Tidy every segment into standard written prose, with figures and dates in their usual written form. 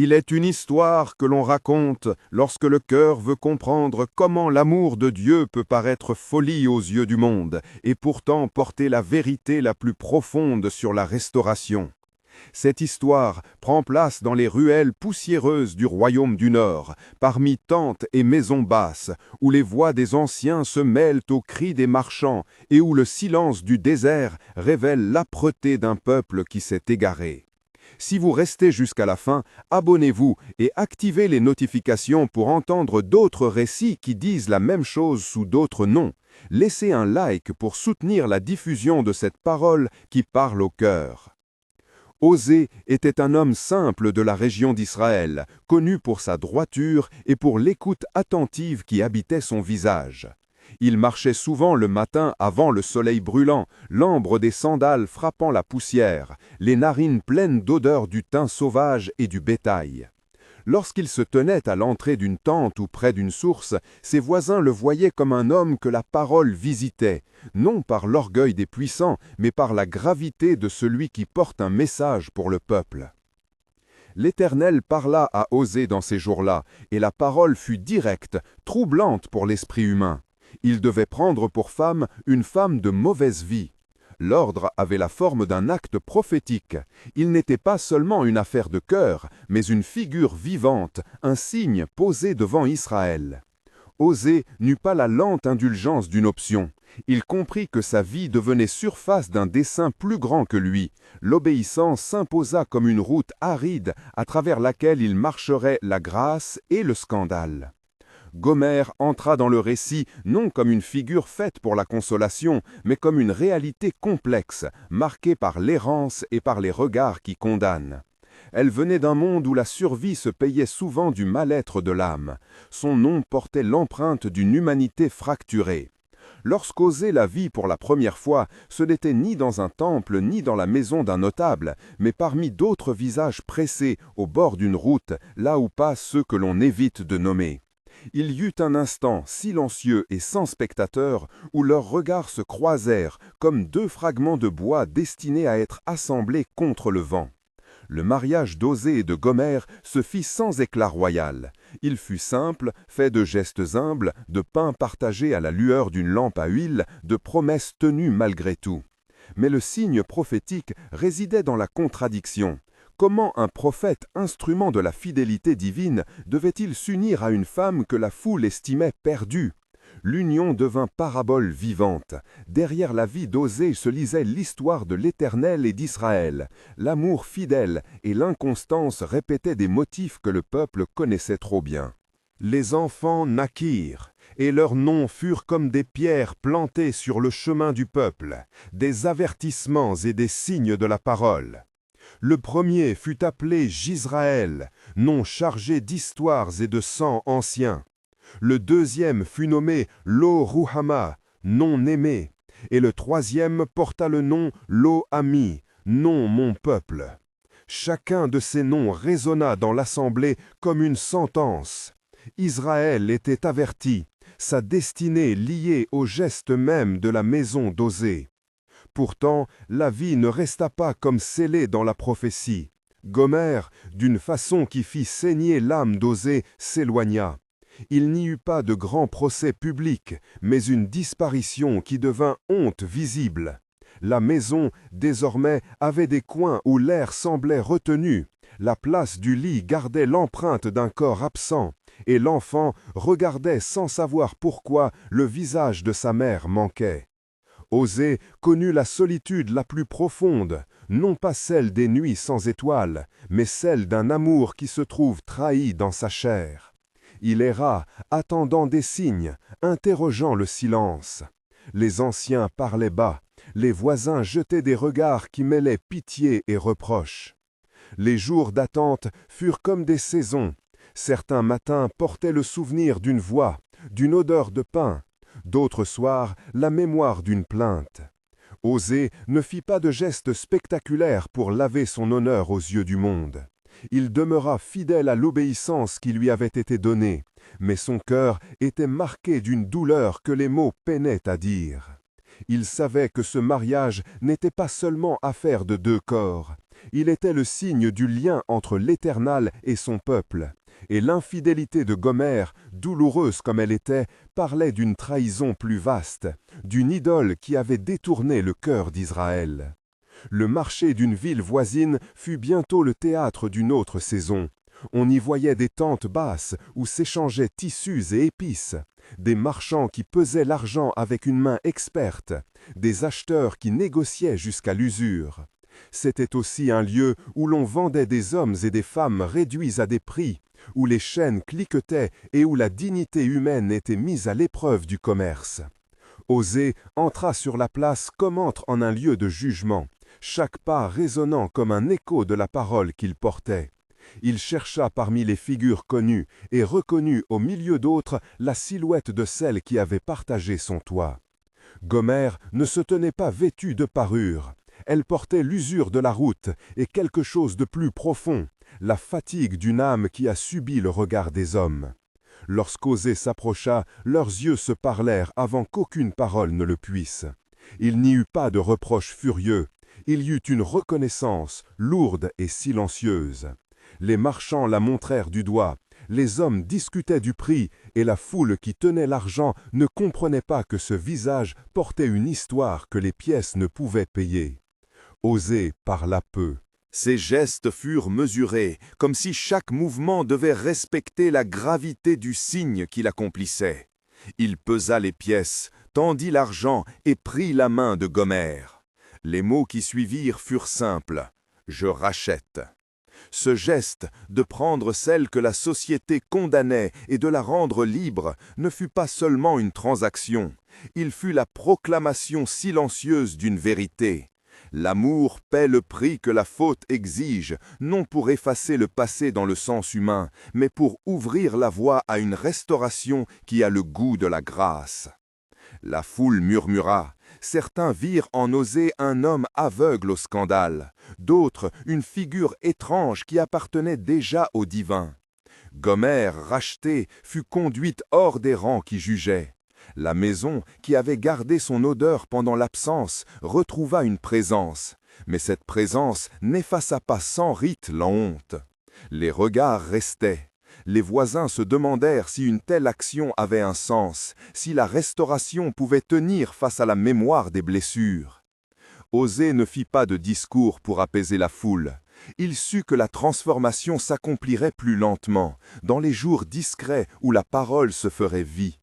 Il est une histoire que l'on raconte lorsque le cœur veut comprendre comment l'amour de Dieu peut paraître folie aux yeux du monde et pourtant porter la vérité la plus profonde sur la restauration. Cette histoire prend place dans les ruelles poussiéreuses du royaume du Nord, parmi tentes et maisons basses, où les voix des anciens se mêlent aux cris des marchands et où le silence du désert révèle l'âpreté d'un peuple qui s'est égaré. Si vous restez jusqu'à la fin, abonnez-vous et activez les notifications pour entendre d'autres récits qui disent la même chose sous d'autres noms. Laissez un like pour soutenir la diffusion de cette parole qui parle au cœur. Osée était un homme simple de la région d'Israël, connu pour sa droiture et pour l'écoute attentive qui habitait son visage. Il marchait souvent le matin avant le soleil brûlant, l'ambre des sandales frappant la poussière, les narines pleines d'odeur du thym sauvage et du bétail. Lorsqu'il se tenait à l'entrée d'une tente ou près d'une source, ses voisins le voyaient comme un homme que la parole visitait, non par l'orgueil des puissants, mais par la gravité de celui qui porte un message pour le peuple. L'Éternel parla à Osée dans ces jours-là, et la parole fut directe, troublante pour l'esprit humain. Il devait prendre pour femme une femme de mauvaise vie. L'ordre avait la forme d'un acte prophétique. Il n'était pas seulement une affaire de cœur, mais une figure vivante, un signe posé devant Israël. Osée n'eut pas la lente indulgence d'une option. Il comprit que sa vie devenait surface d'un dessein plus grand que lui. L'obéissance s'imposa comme une route aride à travers laquelle il marcherait la grâce et le scandale. Gomère entra dans le récit non comme une figure faite pour la consolation, mais comme une réalité complexe, marquée par l'errance et par les regards qui condamnent. Elle venait d'un monde où la survie se payait souvent du mal-être de l'âme. Son nom portait l'empreinte d'une humanité fracturée. Lorsqu'Osée la vit pour la première fois, ce n'était ni dans un temple ni dans la maison d'un notable, mais parmi d'autres visages pressés au bord d'une route, là où passent ceux que l'on évite de nommer. Il y eut un instant silencieux et sans spectateurs où leurs regards se croisèrent comme deux fragments de bois destinés à être assemblés contre le vent. Le mariage d'Osée et de Gomère se fit sans éclat royal. Il fut simple, fait de gestes humbles, de pain partagé à la lueur d'une lampe à huile, de promesses tenues malgré tout. Mais le signe prophétique résidait dans la contradiction. Comment un prophète, instrument de la fidélité divine, devait-il s'unir à une femme que la foule estimait perdue? L'union devint parabole vivante. Derrière la vie d'Osée se lisait l'histoire de l'Éternel et d'Israël. L'amour fidèle et l'inconstance répétaient des motifs que le peuple connaissait trop bien. Les enfants naquirent, et leurs noms furent comme des pierres plantées sur le chemin du peuple, des avertissements et des signes de la parole. Le premier fut appelé Jisraël, nom chargé d'histoires et de sang anciens. Le deuxième fut nommé Lo-Ruhama, nom aimé, et le troisième porta le nom Lo-Ami, nom mon peuple. Chacun de ces noms résonna dans l'assemblée comme une sentence. Israël était averti, sa destinée liée au geste même de la maison d'Osée. Pourtant, la vie ne resta pas comme scellée dans la prophétie. Gomère, d'une façon qui fit saigner l'âme d'Osée, s'éloigna. Il n'y eut pas de grand procès public, mais une disparition qui devint honte visible. La maison, désormais, avait des coins où l'air semblait retenu. La place du lit gardait l'empreinte d'un corps absent, et l'enfant regardait sans savoir pourquoi le visage de sa mère manquait. Osée connut la solitude la plus profonde, non pas celle des nuits sans étoiles, mais celle d'un amour qui se trouve trahi dans sa chair. Il erra, attendant des signes, interrogeant le silence. Les anciens parlaient bas, les voisins jetaient des regards qui mêlaient pitié et reproche. Les jours d'attente furent comme des saisons. Certains matins portaient le souvenir d'une voix, d'une odeur de pain. D'autres soirs, la mémoire d'une plainte. Osée ne fit pas de geste spectaculaire pour laver son honneur aux yeux du monde. Il demeura fidèle à l'obéissance qui lui avait été donnée, mais son cœur était marqué d'une douleur que les mots peinaient à dire. Il savait que ce mariage n'était pas seulement affaire de deux corps. Il était le signe du lien entre l'Éternel et son peuple. Et l'infidélité de Gomère, douloureuse comme elle était, parlait d'une trahison plus vaste, d'une idole qui avait détourné le cœur d'Israël. Le marché d'une ville voisine fut bientôt le théâtre d'une autre saison. On y voyait des tentes basses où s'échangeaient tissus et épices, des marchands qui pesaient l'argent avec une main experte, des acheteurs qui négociaient jusqu'à l'usure. C'était aussi un lieu où l'on vendait des hommes et des femmes réduits à des prix, où les chaînes cliquetaient et où la dignité humaine était mise à l'épreuve du commerce. Osée entra sur la place comme entre en un lieu de jugement, chaque pas résonnant comme un écho de la parole qu'il portait. Il chercha parmi les figures connues et reconnut au milieu d'autres la silhouette de celle qui avait partagé son toit. Gomère ne se tenait pas vêtue de parure. Elle portait l'usure de la route et quelque chose de plus profond, la fatigue d'une âme qui a subi le regard des hommes. Lorsqu'Osée s'approcha, leurs yeux se parlèrent avant qu'aucune parole ne le puisse. Il n'y eut pas de reproche furieux, il y eut une reconnaissance lourde et silencieuse. Les marchands la montrèrent du doigt, les hommes discutaient du prix, et la foule qui tenait l'argent ne comprenait pas que ce visage portait une histoire que les pièces ne pouvaient payer. Osée parla peu. Ses gestes furent mesurés, comme si chaque mouvement devait respecter la gravité du signe qu'il accomplissait. Il pesa les pièces, tendit l'argent et prit la main de Gomère. Les mots qui suivirent furent simples. « Je rachète ». Ce geste de prendre celle que la société condamnait et de la rendre libre ne fut pas seulement une transaction, il fut la proclamation silencieuse d'une vérité. L'amour paie le prix que la faute exige, non pour effacer le passé dans le sens humain, mais pour ouvrir la voie à une restauration qui a le goût de la grâce. La foule murmura. Certains virent en Osée un homme aveugle au scandale, d'autres une figure étrange qui appartenait déjà au divin. Gomère, rachetée, fut conduite hors des rangs qui jugeaient. La maison, qui avait gardé son odeur pendant l'absence, retrouva une présence, mais cette présence n'effaça pas sans rite la honte. Les regards restaient. Les voisins se demandèrent si une telle action avait un sens, si la restauration pouvait tenir face à la mémoire des blessures. Osée ne fit pas de discours pour apaiser la foule. Il sut que la transformation s'accomplirait plus lentement, dans les jours discrets où la parole se ferait vie.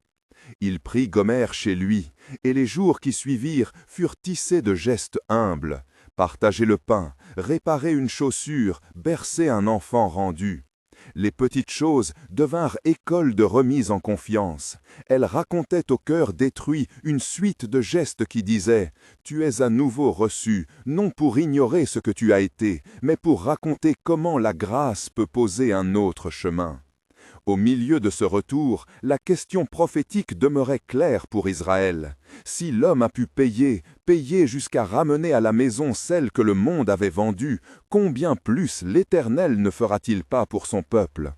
Il prit Gomère chez lui, et les jours qui suivirent furent tissés de gestes humbles. Partager le pain, réparer une chaussure, bercer un enfant rendu. Les petites choses devinrent école de remise en confiance. Elles racontaient au cœur détruit une suite de gestes qui disaient « Tu es à nouveau reçu, non pour ignorer ce que tu as été, mais pour raconter comment la grâce peut poser un autre chemin. » Au milieu de ce retour, la question prophétique demeurait claire pour Israël. Si l'homme a pu payer jusqu'à ramener à la maison celle que le monde avait vendue, combien plus l'Éternel ne fera-t-il pas pour son peuple?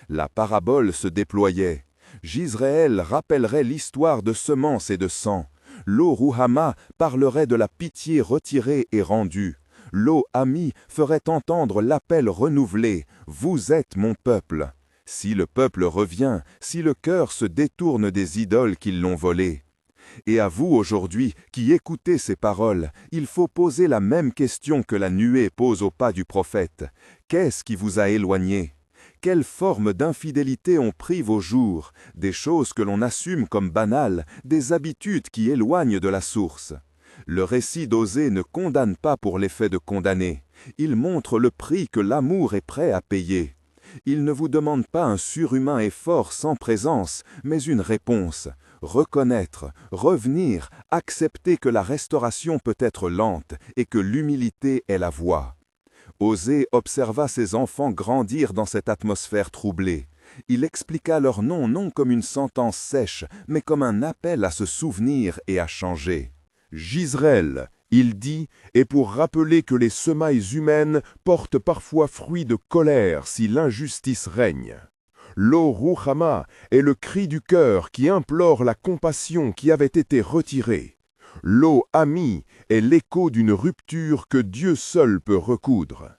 La parabole se déployait. Jisraël rappellerait l'histoire de semences et de sang. Lo Ruhama parlerait de la pitié retirée et rendue. Lo Ami ferait entendre l'appel renouvelé « Vous êtes mon peuple ». Si le peuple revient, si le cœur se détourne des idoles qui l'ont volé. Et à vous aujourd'hui, qui écoutez ces paroles, il faut poser la même question que la nuée pose au pas du prophète. Qu'est-ce qui vous a éloigné? Quelle forme d'infidélité ont pris vos jours? Des choses que l'on assume comme banales, des habitudes qui éloignent de la source. Le récit d'Osée ne condamne pas pour l'effet de condamner. Il montre le prix que l'amour est prêt à payer. Il ne vous demande pas un surhumain effort sans présence, mais une réponse. Reconnaître, revenir, accepter que la restauration peut être lente et que l'humilité est la voie. Osée observa ses enfants grandir dans cette atmosphère troublée. Il expliqua leur nom non comme une sentence sèche, mais comme un appel à se souvenir et à changer. Jisraël, il dit, est pour rappeler que les semailles humaines portent parfois fruit de colère si l'injustice règne. Lo Ruhama est le cri du cœur qui implore la compassion qui avait été retirée. L'eau amie est l'écho d'une rupture que Dieu seul peut recoudre.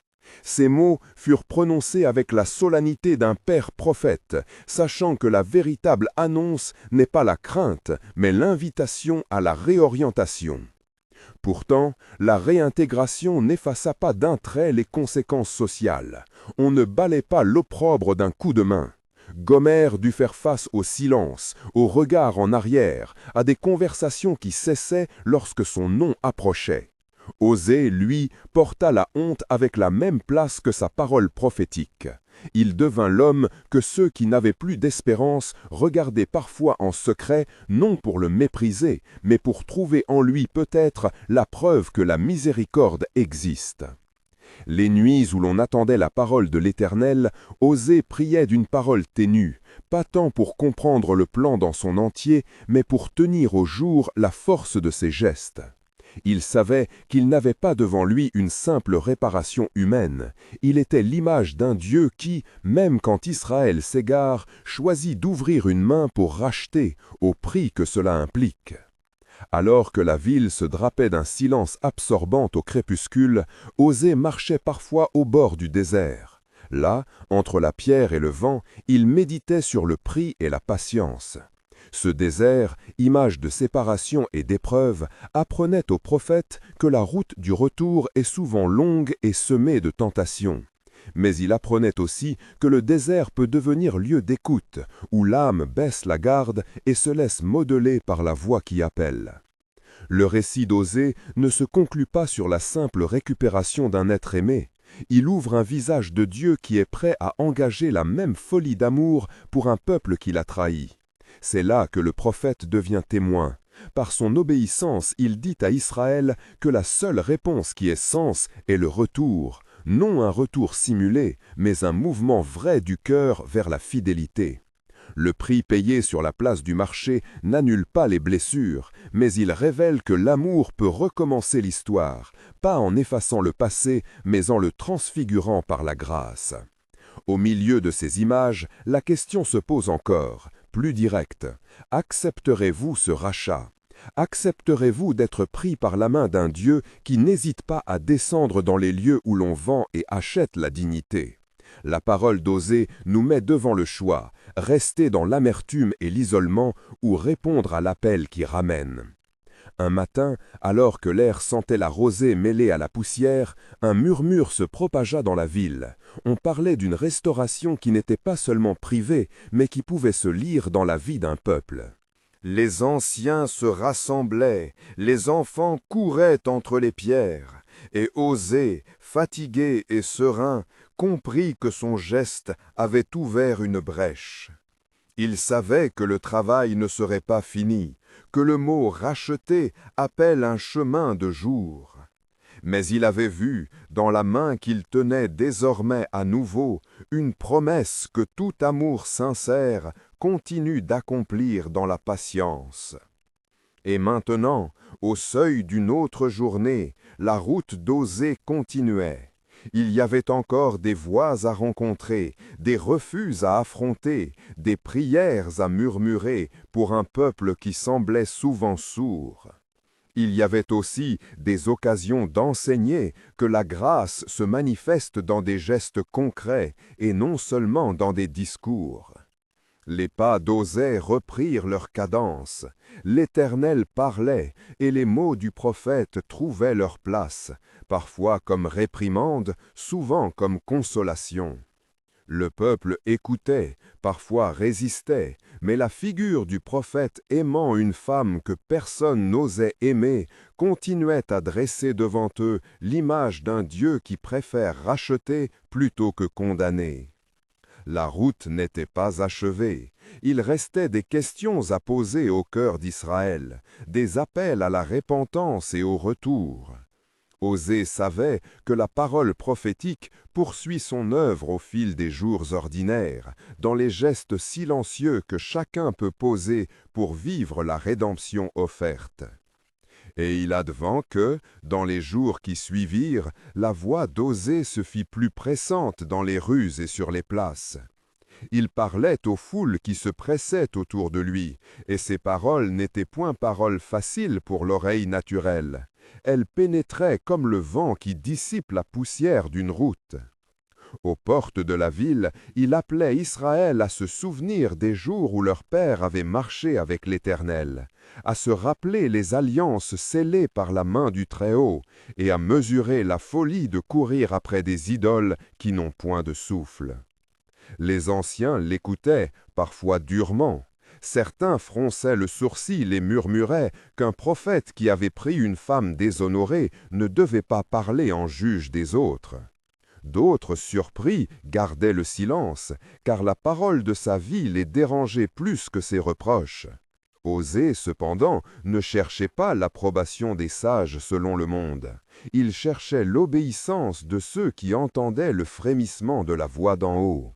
Ces mots furent prononcés avec la solennité d'un père prophète, sachant que la véritable annonce n'est pas la crainte, mais l'invitation à la réorientation. Pourtant, la réintégration n'effaça pas d'un trait les conséquences sociales. On ne balait pas l'opprobre d'un coup de main. Gomère dut faire face au silence, au regard en arrière, à des conversations qui cessaient lorsque son nom approchait. Osée, lui, porta la honte avec la même place que sa parole prophétique. Il devint l'homme que ceux qui n'avaient plus d'espérance regardaient parfois en secret, non pour le mépriser, mais pour trouver en lui peut-être la preuve que la miséricorde existe. Les nuits où l'on attendait la parole de l'Éternel, Osée priait d'une parole ténue, pas tant pour comprendre le plan dans son entier, mais pour tenir au jour la force de ses gestes. Il savait qu'il n'avait pas devant lui une simple réparation humaine. Il était l'image d'un Dieu qui, même quand Israël s'égare, choisit d'ouvrir une main pour racheter, au prix que cela implique. Alors que la ville se drapait d'un silence absorbant au crépuscule, Osée marchait parfois au bord du désert. Là, entre la pierre et le vent, il méditait sur le prix et la patience. Ce désert, image de séparation et d'épreuve, apprenait au prophète que la route du retour est souvent longue et semée de tentations. Mais il apprenait aussi que le désert peut devenir lieu d'écoute, où l'âme baisse la garde et se laisse modeler par la voix qui appelle. Le récit d'Osée ne se conclut pas sur la simple récupération d'un être aimé. Il ouvre un visage de Dieu qui est prêt à engager la même folie d'amour pour un peuple qui l'a trahi. C'est là que le prophète devient témoin. Par son obéissance, il dit à Israël que la seule réponse qui ait sens est le retour, non un retour simulé, mais un mouvement vrai du cœur vers la fidélité. Le prix payé sur la place du marché n'annule pas les blessures, mais il révèle que l'amour peut recommencer l'histoire, pas en effaçant le passé, mais en le transfigurant par la grâce. Au milieu de ces images, la question se pose encore, plus directe. Accepterez-vous ce rachat? Accepterez-vous d'être pris par la main d'un Dieu qui n'hésite pas à descendre dans les lieux où l'on vend et achète la dignité? La parole d'Osée nous met devant le choix, rester dans l'amertume et l'isolement ou répondre à l'appel qui ramène. Un matin, alors que l'air sentait la rosée mêlée à la poussière, un murmure se propagea dans la ville. On parlait d'une restauration qui n'était pas seulement privée, mais qui pouvait se lire dans la vie d'un peuple. Les anciens se rassemblaient, les enfants couraient entre les pierres, et Osée, fatigué et serein, comprit que son geste avait ouvert une brèche. Il savait que le travail ne serait pas fini, que le mot « racheter » appelle un chemin de jour. Mais il avait vu, dans la main qu'il tenait désormais à nouveau, une promesse que tout amour sincère continue d'accomplir dans la patience. Et maintenant, au seuil d'une autre journée, la route d'Osée continuait. Il y avait encore des voies à rencontrer, des refus à affronter, des prières à murmurer pour un peuple qui semblait souvent sourd. Il y avait aussi des occasions d'enseigner que la grâce se manifeste dans des gestes concrets et non seulement dans des discours. Les pas d'Osée reprirent leur cadence. L'Éternel parlait, et les mots du prophète trouvaient leur place, parfois comme réprimande, souvent comme consolation. Le peuple écoutait, parfois résistait, mais la figure du prophète aimant une femme que personne n'osait aimer continuait à dresser devant eux l'image d'un Dieu qui préfère racheter plutôt que condamner. La route n'était pas achevée. Il restait des questions à poser au cœur d'Israël, des appels à la repentance et au retour. Osée savait que la parole prophétique poursuit son œuvre au fil des jours ordinaires, dans les gestes silencieux que chacun peut poser pour vivre la rédemption offerte. Et il advint que, dans les jours qui suivirent, la voix d'Osée se fit plus pressante dans les rues et sur les places. Il parlait aux foules qui se pressaient autour de lui, et ses paroles n'étaient point paroles faciles pour l'oreille naturelle. Elles pénétraient comme le vent qui dissipe la poussière d'une route. Aux portes de la ville, il appelait Israël à se souvenir des jours où leur père avait marché avec l'Éternel, à se rappeler les alliances scellées par la main du Très-Haut, et à mesurer la folie de courir après des idoles qui n'ont point de souffle. Les anciens l'écoutaient, parfois durement. Certains fronçaient le sourcil et murmuraient qu'un prophète qui avait pris une femme déshonorée ne devait pas parler en juge des autres. D'autres, surpris, gardaient le silence, car la parole de sa vie les dérangeait plus que ses reproches. Osée, cependant, ne cherchait pas l'approbation des sages selon le monde. Il cherchait l'obéissance de ceux qui entendaient le frémissement de la voix d'en haut.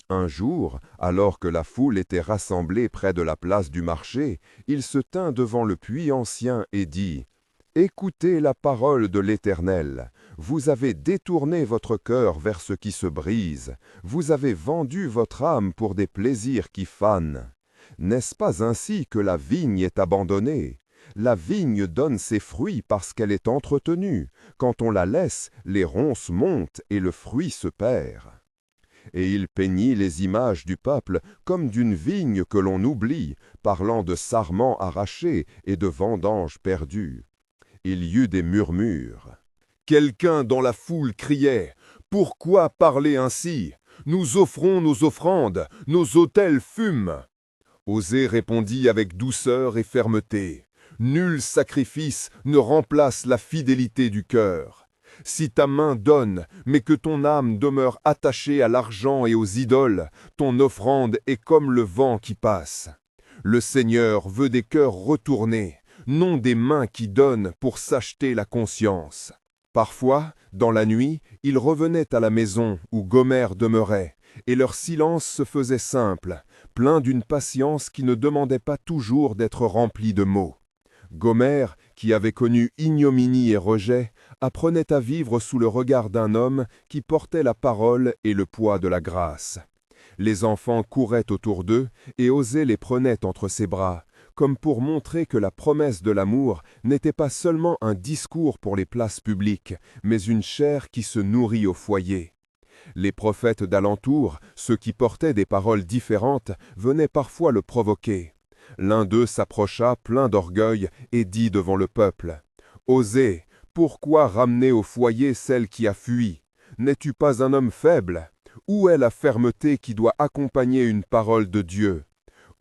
Un jour, alors que la foule était rassemblée près de la place du marché, il se tint devant le puits ancien et dit « Écoutez la parole de l'Éternel. Vous avez détourné votre cœur vers ce qui se brise. Vous avez vendu votre âme pour des plaisirs qui fanent. N'est-ce pas ainsi que la vigne est abandonnée? La vigne donne ses fruits parce qu'elle est entretenue. Quand on la laisse, les ronces montent et le fruit se perd. » Et il peignit les images du peuple comme d'une vigne que l'on oublie, parlant de sarments arrachés et de vendanges perdues. Il y eut des murmures. Quelqu'un dans la foule criait « Pourquoi parler ainsi? Nous offrons nos offrandes, nos autels fument. » Osée répondit avec douceur et fermeté « Nul sacrifice ne remplace la fidélité du cœur. Si ta main donne, mais que ton âme demeure attachée à l'argent et aux idoles, ton offrande est comme le vent qui passe. Le Seigneur veut des cœurs retournés, non des mains qui donnent pour s'acheter la conscience. » Parfois, dans la nuit, ils revenaient à la maison où Gomère demeurait, et leur silence se faisait simple, plein d'une patience qui ne demandait pas toujours d'être remplie de mots. Gomère, qui avait connu ignominie et rejet, apprenait à vivre sous le regard d'un homme qui portait la parole et le poids de la grâce. Les enfants couraient autour d'eux et Osée les prenait entre ses bras, comme pour montrer que la promesse de l'amour n'était pas seulement un discours pour les places publiques, mais une chair qui se nourrit au foyer. Les prophètes d'alentour, ceux qui portaient des paroles différentes, venaient parfois le provoquer. L'un d'eux s'approcha plein d'orgueil et dit devant le peuple « Osée, pourquoi ramener au foyer celle qui a fui? N'es-tu pas un homme faible? Où est la fermeté qui doit accompagner une parole de Dieu ?»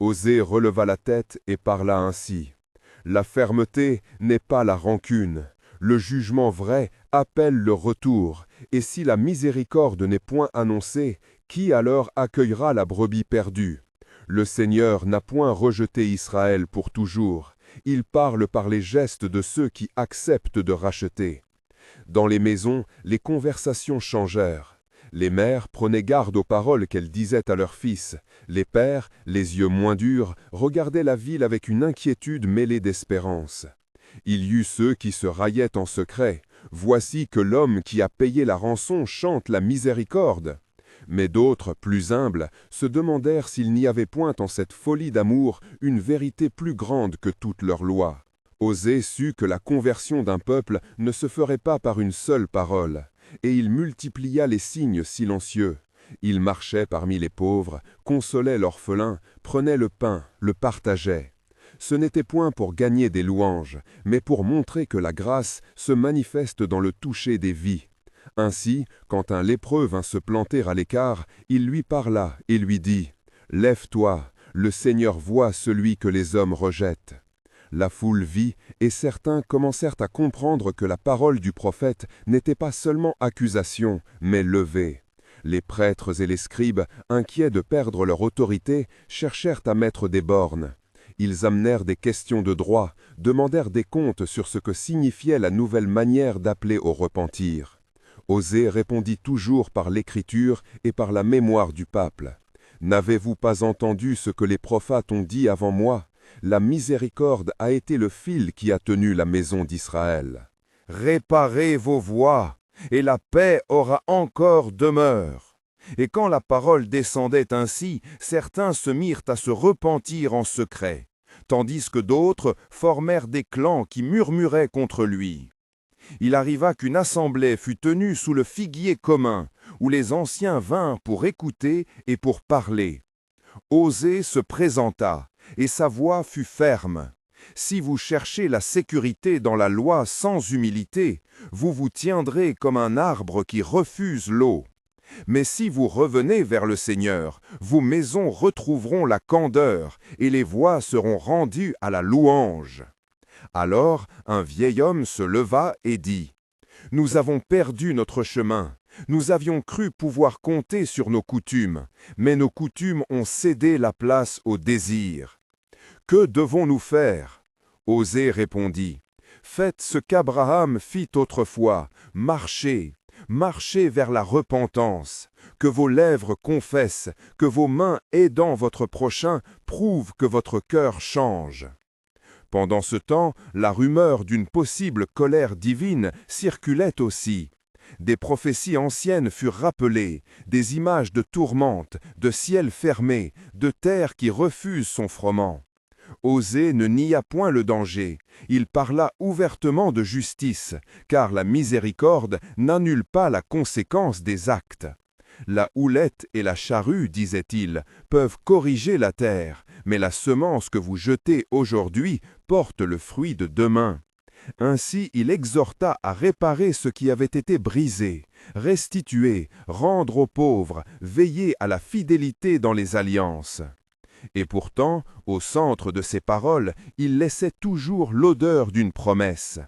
Osée releva la tête et parla ainsi « La fermeté n'est pas la rancune. Le jugement vrai appelle le retour, et si la miséricorde n'est point annoncée, qui alors accueillera la brebis perdue? Le Seigneur n'a point rejeté Israël pour toujours. Il parle par les gestes de ceux qui acceptent de racheter. » Dans les maisons, les conversations changèrent. Les mères prenaient garde aux paroles qu'elles disaient à leurs fils. Les pères, les yeux moins durs, regardaient la ville avec une inquiétude mêlée d'espérance. Il y eut ceux qui se raillaient en secret. « Voici que l'homme qui a payé la rançon chante la miséricorde. » Mais d'autres, plus humbles, se demandèrent s'il n'y avait point en cette folie d'amour une vérité plus grande que toutes leurs lois. Osée sut que la conversion d'un peuple ne se ferait pas par une seule parole, et il multiplia les signes silencieux. Il marchait parmi les pauvres, consolait l'orphelin, prenait le pain, le partageait. Ce n'était point pour gagner des louanges, mais pour montrer que la grâce se manifeste dans le toucher des vies. Ainsi, quand un lépreux vint se planter à l'écart, il lui parla et lui dit « Lève-toi, le Seigneur voit celui que les hommes rejettent. » La foule vit, et certains commencèrent à comprendre que la parole du prophète n'était pas seulement accusation, mais levée. Les prêtres et les scribes, inquiets de perdre leur autorité, cherchèrent à mettre des bornes. Ils amenèrent des questions de droit, demandèrent des comptes sur ce que signifiait la nouvelle manière d'appeler au repentir. Osée répondit toujours par l'écriture et par la mémoire du peuple. « N'avez-vous pas entendu ce que les prophètes ont dit avant moi? La miséricorde a été le fil qui a tenu la maison d'Israël. Réparez vos voies, et la paix aura encore demeure. Et quand la parole descendait ainsi, certains se mirent à se repentir en secret, tandis que d'autres formèrent des clans qui murmuraient contre lui. Il arriva qu'une assemblée fut tenue sous le figuier commun, où les anciens vinrent pour écouter et pour parler. Osée se présenta, et sa voix fut ferme. Si vous cherchez la sécurité dans la loi sans humilité, vous vous tiendrez comme un arbre qui refuse l'eau. Mais si vous revenez vers le Seigneur, vos maisons retrouveront la candeur, et les voies seront rendues à la louange. Alors un vieil homme se leva et dit : « Nous avons perdu notre chemin. Nous avions cru pouvoir compter sur nos coutumes, mais nos coutumes ont cédé la place au désir. Que devons-nous faire ? » Osée répondit : « Faites ce qu'Abraham fit autrefois, marchez, marchez vers la repentance, que vos lèvres confessent, que vos mains aidant votre prochain prouvent que votre cœur change. » Pendant ce temps, la rumeur d'une possible colère divine circulait aussi. Des prophéties anciennes furent rappelées, des images de tourmente, de ciel fermé, de terre qui refuse son froment. Osée ne nia point le danger, il parla ouvertement de justice, car la miséricorde n'annule pas la conséquence des actes. La houlette et la charrue, disait-il, peuvent corriger la terre, mais la semence que vous jetez aujourd'hui porte le fruit de demain. Ainsi il exhorta à réparer ce qui avait été brisé, restituer, rendre aux pauvres, veiller à la fidélité dans les alliances. Et pourtant, au centre de ses paroles, il laissait toujours l'odeur d'une promesse.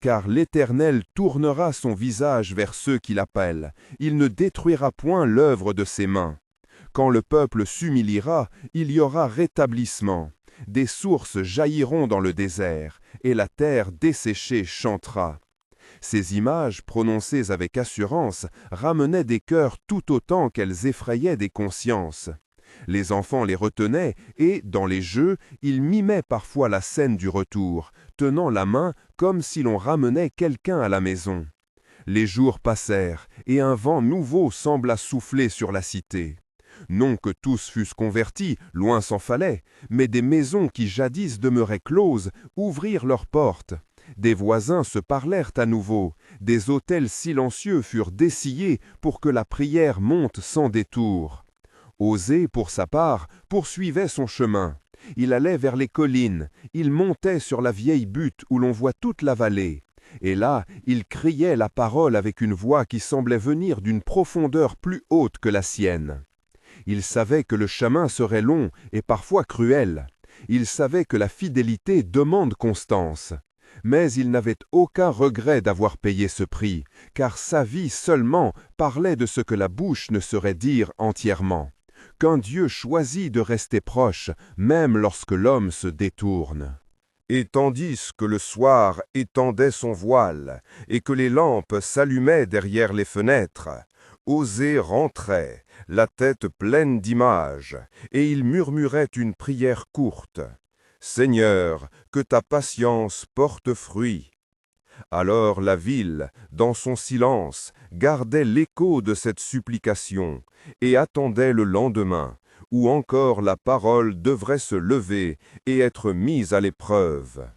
Car l'Éternel tournera son visage vers ceux qui l'appellent, il ne détruira point l'œuvre de ses mains. Quand le peuple s'humiliera, il y aura rétablissement. Des sources jailliront dans le désert, et la terre desséchée chantera. Ces images, prononcées avec assurance, ramenaient des cœurs tout autant qu'elles effrayaient des consciences. Les enfants les retenaient et, dans les jeux, ils mimaient parfois la scène du retour, tenant la main comme si l'on ramenait quelqu'un à la maison. Les jours passèrent, et un vent nouveau sembla souffler sur la cité. Non que tous fussent convertis, loin s'en fallait, mais des maisons qui jadis demeuraient closes ouvrirent leurs portes. Des voisins se parlèrent à nouveau, des autels silencieux furent dessillés pour que la prière monte sans détour. Osée, pour sa part, poursuivait son chemin. Il allait vers les collines, il montait sur la vieille butte où l'on voit toute la vallée. Et là, il criait la parole avec une voix qui semblait venir d'une profondeur plus haute que la sienne. Il savait que le chemin serait long et parfois cruel. Il savait que la fidélité demande constance. Mais il n'avait aucun regret d'avoir payé ce prix, car sa vie seulement parlait de ce que la bouche ne saurait dire entièrement. Qu'un Dieu choisit de rester proche, même lorsque l'homme se détourne. Et tandis que le soir étendait son voile, et que les lampes s'allumaient derrière les fenêtres, Osée rentrait, la tête pleine d'images, et il murmurait une prière courte. « Seigneur, que ta patience porte fruit. » Alors la ville, dans son silence, gardait l'écho de cette supplication et attendait le lendemain, où encore la parole devrait se lever et être mise à l'épreuve.